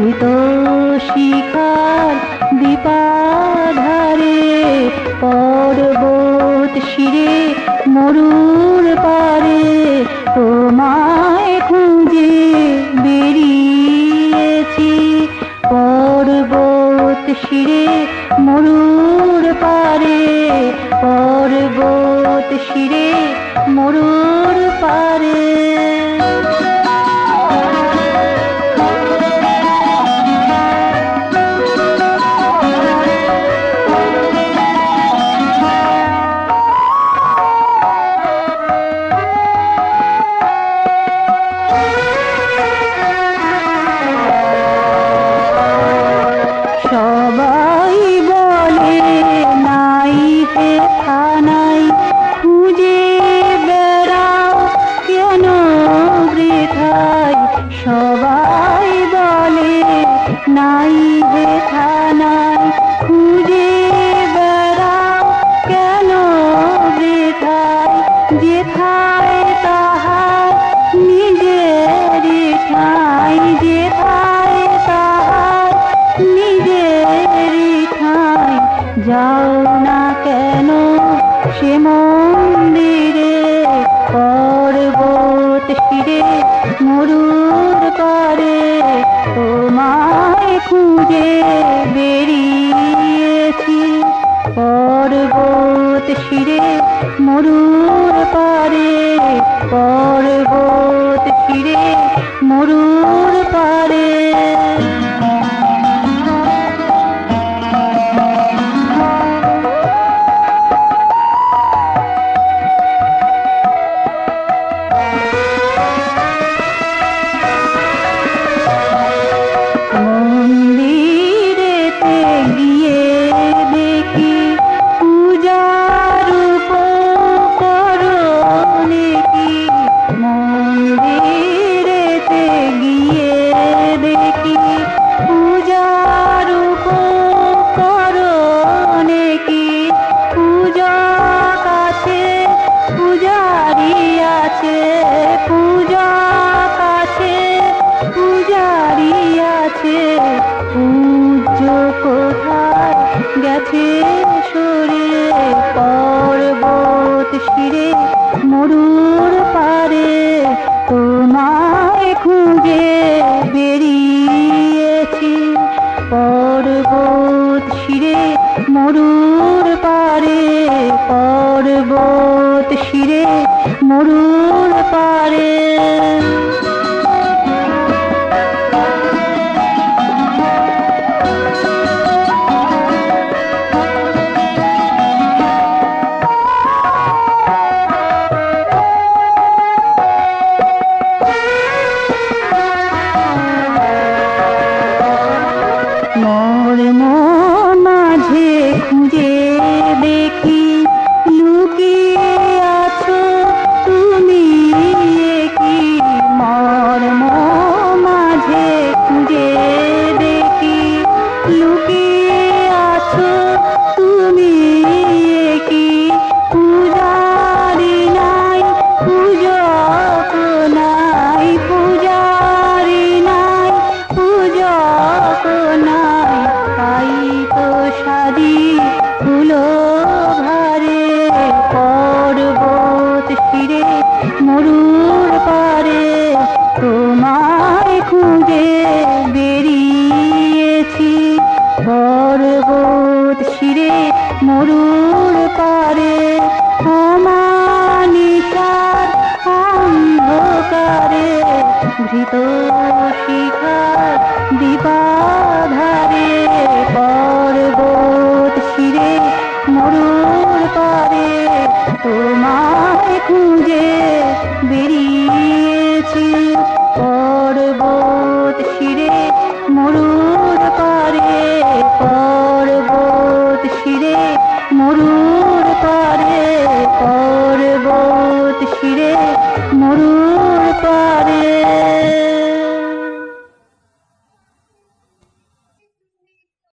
ঘৃত শিখার দীপাধারে পর্বত শিরে মরুর পারে তোমায় খুঁজে বেরিয়েছি। পর্বত শিরে মরুর পারে পর্বত শিরে মরুর পারে। সবাই বলে নাই হে থানাই খুঁজে বেড়াও কেন বৃথায়। সবাই বলে নাই হে থানাই খুঁজে বেড়াও কেন বৃথায়। যেথায় তাহার নিজেরই ঠাঁই যেথায় তাহার নিজেরই ঠাঁই। যাও না কেন সে মন্দিরে পর্বত শিরে মরুর পারে তোমায় খুঁজে বেরিয়েছি। পর্বত শিরে মরুর পারে পর্বত শিরে মরুর পারে। মন্দিরেতে গিয়ে দেখি পূজার উপকরণে কি। মন্দিরেতে গিয়ে দেখি পূজার উপকরণে কি। পূজা কাছে পূজারি আছে পূজা কাছে পূজারি আছে। পূজ্য কোথায় গেছে সরে পর্বত শিরে মরুর পারে তোমায় খুঁজে বেরিয়েছি। পর্বত শিরে মরুর পারে পর্বত শিরে মরুর পারে। মর্ম মাঝে খুঁজে দেখি লুকিয়ে আছো তুমি কি। মর্ম মাঝে খুঁজে দেখি লুকিয়ে আছো তুমি কি। পূজারি নাই পূজক নাই পূজারি নাই পূজক নাই। তাই তো সাদি ফুলো ভারে পর্বত শিরে মরুর পারে তোমায় খুঁজে বেরিয়েছি। পর্বত শিরে মরুর পারে অমানিসার অন্ধকারে ঘৃত শিখার দীপাধারে পর্বত শিরে মরুর পারে তোমায় খুঁজে বেরিয়েছি। পর্বত শিরে মরুর